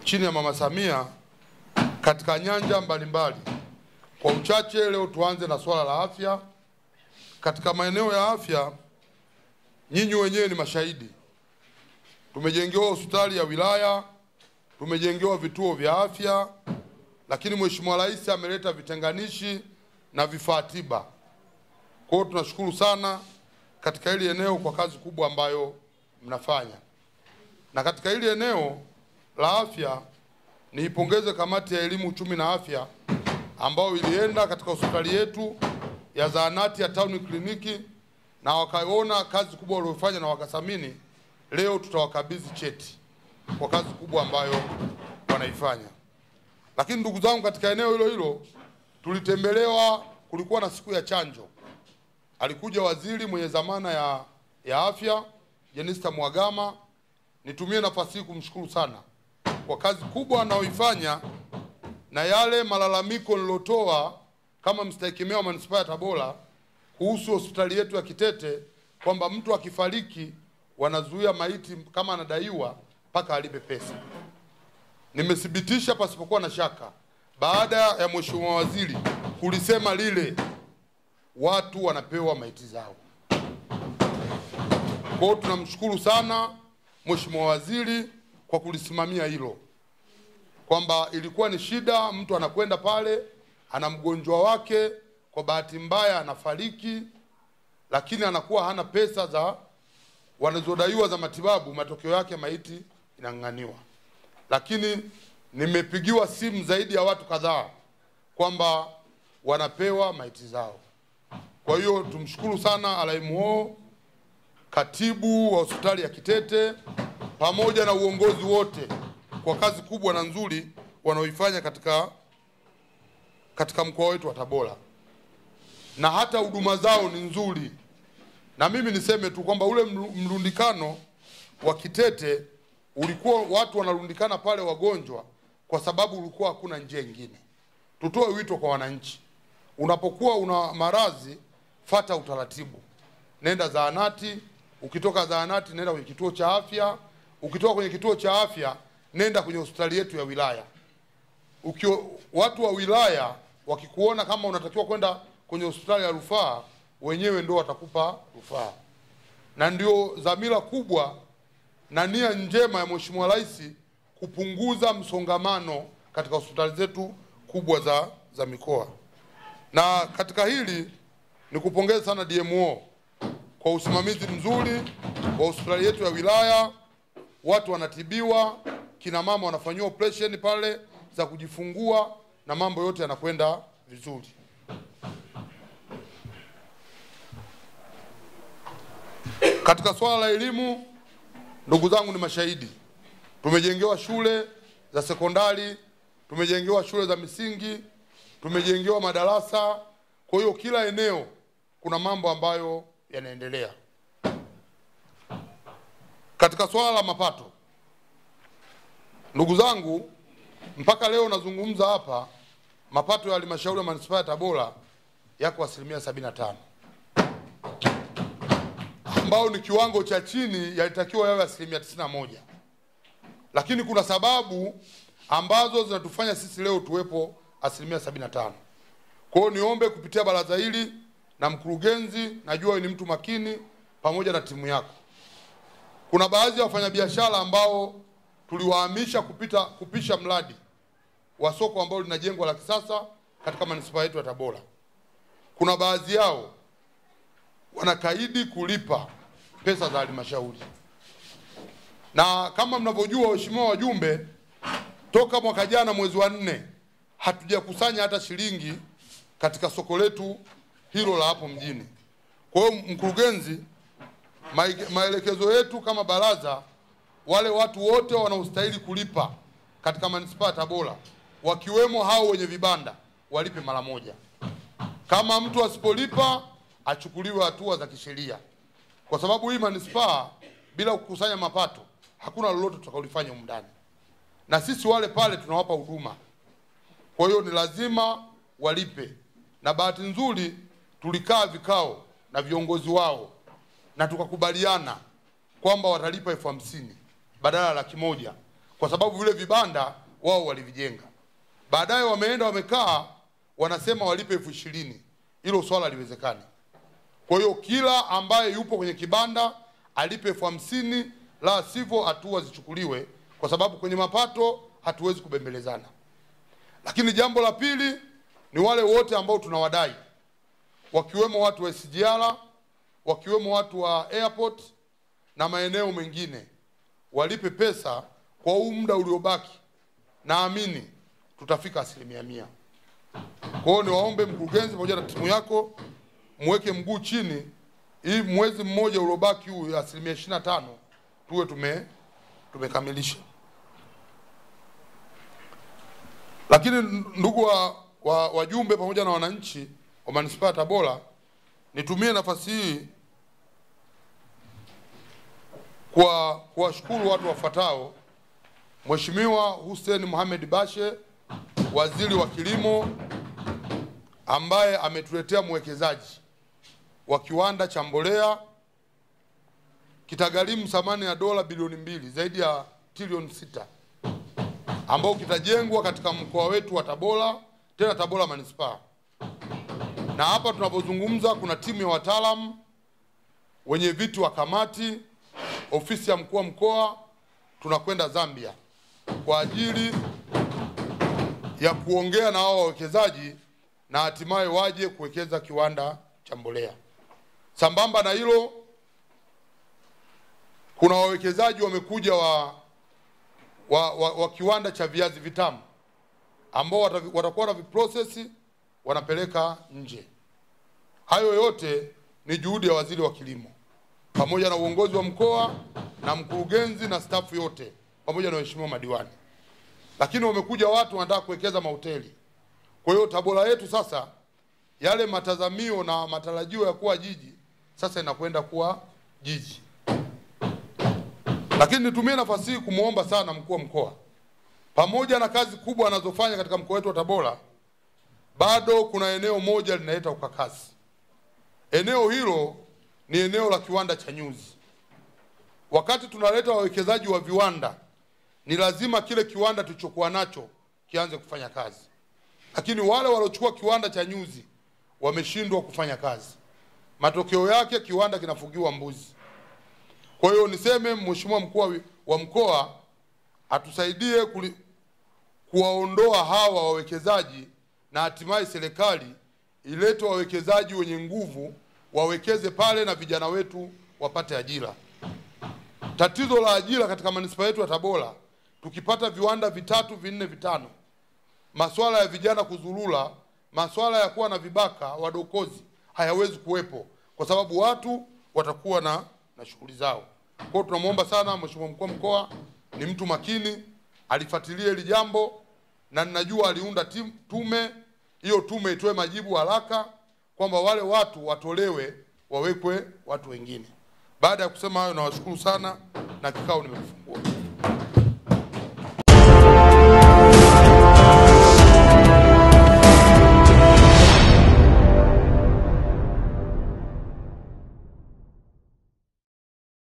chini ya Mama Samia katika nyanja mbalimbali. Kwa uchache leo tuanze na swala la afya. Katika maeneo ya afya, nyinyi wenyewe ni mashahidi. Tumejengewa hospitali ya wilaya, tumejengewa vituo vya afya, lakini Mheshimiwa Rais ameleta vitenganishi na vifaa tiba. Kwa hiyo tunashukuru sana katika hili eneo kwa kazi kubwa ambayo mnafanya. Na katika hili eneo la afya, niipongeze kamati ya elimu, uchumi na afya ambao ilienda katika hospitali yetu ya zahanati ya Town Kliniki na wakaona kazi kubwa waliyofanya na wakathamini. Leo tutawakabidhi cheti kwa kazi kubwa ambayo wanaifanya. Lakini ndugu zangu, katika eneo hilo hilo tulitembelewa, kulikuwa na siku ya chanjo. Alikuja waziri mwenye dhamana ya afya Jenista Mhagama. Nitumie nafasi hii kumshukuru sana kwa kazi kubwa anayoifanya, na yale malalamiko nilotoa kama mstahiki wa manispaa ya Tabora kuhusu hospitali yetu ya Kitete kwamba mtu akifariki wanazuia maiti kama anadaiwa mpaka alipe pesa. Nimethibitisha pasipokuwa na shaka baada ya Mheshimiwa waziri kulisema lile, watu wanapewa maiti zao. Kwa hiyo tunamshukuru sana Mheshimiwa waziri kwa kulisimamia hilo, kwamba ilikuwa ni shida, mtu anakwenda pale ana mgonjwa wake, kwa bahati mbaya anafariki, lakini anakuwa hana pesa za wanazodaiwa za matibabu, matokeo yake maiti inang'aniwa. Lakini nimepigiwa simu zaidi ya watu kadhaa kwamba wanapewa maiti zao. Kwa hiyo tumshukuru sana RMO, katibu wa hospitali ya Kitete pamoja na uongozi wote kwa kazi kubwa na nzuri wanaoifanya katika mkoa wetu wa Tabora. Na hata huduma zao ni nzuri. Na mimi niseme tu kwamba ule mrundikano wa Kitete ulikuwa watu wanarundikana pale wagonjwa kwa sababu ulikuwa hakuna njia nyingine. Tutoe wito kwa wananchi. Unapokuwa una maradhi, fata utaratibu. Nenda zahanati, ukitoka zahanati nenda kwenye kituo cha afya, ukitoka kwenye kituo cha afya nenda kwenye hospitali yetu ya wilaya. Watu wa wilaya wakikuona kama unatakiwa kwenda kwenye hospitali ya rufaa, wenyewe ndio watakupa rufaa. Na ndio dhamira kubwa na nia njema ya Mheshimiwa Rais kupunguza msongamano katika hospitali zetu kubwa za mikoa. Na katika hili nikupongeza sana DMO kwa usimamizi mzuri wa hospitali yetu ya wilaya. Watu wanatibiwa, kina mama wanafanywa operation pale za kujifungua na mambo yote yanakwenda vizuri. Katika swala la elimu, ndugu zangu ni mashahidi. Tumejengewa shule za sekondari, tumejengewa shule za misingi, tumejengewa madarasa. Kwa hiyo kila eneo kuna mambo ambayo yanaendelea. Katika swala la mapato, ndugu zangu, mpaka leo nazungumza hapa, mapato ya halmashauri ya manispaa ya Tabora yako 75%, ambao ni kiwango cha chini, yalitakiwa yawe 91%. Lakini kuna sababu ambazo zinatufanya sisi leo tuwepo 75%. Kwa hiyo niombe kupitia baraza hili na mkurugenzi, najua ni mtu makini, pamoja na timu yako. Kuna baadhi ya wafanyabiashara ambao tuliwahamisha kupisha mradi wa soko ambao linajengwa la kisasa katika manispaa yetu ya Tabora. Kuna baadhi yao wanakaidi kulipa pesa za halmashauri. Na kama mnavyojua waheshimiwa wajumbe, toka mwaka jana mwezi wa 4 hatujakusanya hata shilingi katika soko letu hilo la hapo mjini. Kwa hiyo mkurugenzi, maelekezo yetu kama baraza, wale watu wote wanaostahili kulipa katika manispaa ya Tabora, wakiwemo hao wenye vibanda, walipe mara moja. Kama mtu asipolipa, achukuliwe hatua za kisheria. Kwa sababu hii manispaa bila kukusanya mapato hakuna lolote tutakalofanya humu ndani. Na sisi wale pale tunawapa huduma. Kwa hiyo ni lazima walipe. Na bahati nzuri tulikaa vikao na viongozi wao na tukakubaliana kwamba watalipa 50,000 badala ya 100,000 kwa sababu vile vibanda wao walivijenga. Baadaye wameenda wamekaa, wanasema walipe 20,000. Hilo swala haliwezekani. Kwa hiyo kila ambaye yupo kwenye kibanda alipe 50,000, la sivyo hatua zichukuliwe, kwa sababu kwenye mapato hatuwezi kubembelezana. Lakini jambo la pili ni wale wote ambao tunawadai, wakiwemo watu wa SGR, wakiwemo watu wa airport na maeneo mengine, walipe pesa kwa huu muda uliobaki. Naamini tutafika 100%. Kwa hiyo niwaombe mkurugenzi pamoja na timu yako muweke mguu chini, hii mwezi mmoja uliobaki huu 25% tuwe tumekamilisha. Lakini ndugu wajumbe pamoja na wananchi wa manispaa ya Tabora, nitumie nafasi hii kwa kuwashukuru watu wafuatao: Mheshimiwa Hussein Mohamed Bashe, Waziri wa Kilimo, ambaye ametuletea mwekezaji wa kiwanda cha mbolea kitagharimu thamani ya dola bilioni 2, zaidi ya trilioni 6, ambao kitajengwa katika mkoa wetu wa Tabora, tena Tabora manispaa. Na hapa tunapozungumza kuna timu ya wataalamu, wenye viti wa kamati, ofisi ya mkuu wa mkoa, tunakwenda Zambia kwa ajili ya kuongea na hao wawekezaji na hatimaye waje kuwekeza kiwanda cha mbolea. Sambamba na hilo, kuna wawekezaji wamekuja wa kiwanda cha viazi vitamu, ambao watakuwa na viprocess wanapeleka nje. Hayo yote ni juhudi ya Waziri wa Kilimo pamoja na uongozi wa mkoa na mkurugenzi na staff yote pamoja na waheshimiwa madiwani. Lakini wamekuja watu wanataka kuwekeza mahoteli. Kwa hiyo Tabora yetu sasa, yale matazamio na matarajio ya kuwa jiji sasa inakwenda kuwa jiji. Lakini nitumie nafasi hii kumuomba sana mkuu wa mkoa, pamoja na kazi kubwa anazofanya katika mkoa wetu wa Tabora, bado kuna eneo moja linaleta ukakasi. Eneo hilo ni eneo la kiwanda cha nyuzi. Wakati tunaleta wawekezaji wa viwanda, ni lazima kile kiwanda tulichokuwa nacho kianze kufanya kazi. Lakini wale waliochukua kiwanda cha nyuzi wameshindwa kufanya kazi. Matokeo yake kiwanda kinafugiwa mbuzi. Kwa hiyo niseme Mheshimiwa mkuu wa mkoa atusaidie kuwaondoa hawa wawekezaji, na hatimaye serikali ilete wawekezaji wenye nguvu wawekeze pale na vijana wetu wapate ajira. Tatizo la ajira katika manispaa yetu ya Tabora, tukipata viwanda 3, 4, 5, masuala ya vijana kuzurura, masuala ya kuwa na vibaka wadokozi hayawezi kuwepo, kwa sababu watu watakuwa na shughuli zao. Kwa hiyo tunamuomba sana Mheshimiwa mkuu wa mkoa, ni mtu makini, alifuatilia hili jambo, na ninajua aliunda tume. Hiyo tume itoe majibu haraka kwamba wale watu watolewe, wawekwe watu wengine. Baada ya kusema hayo, nawashukuru sana na kikao nimekifungua.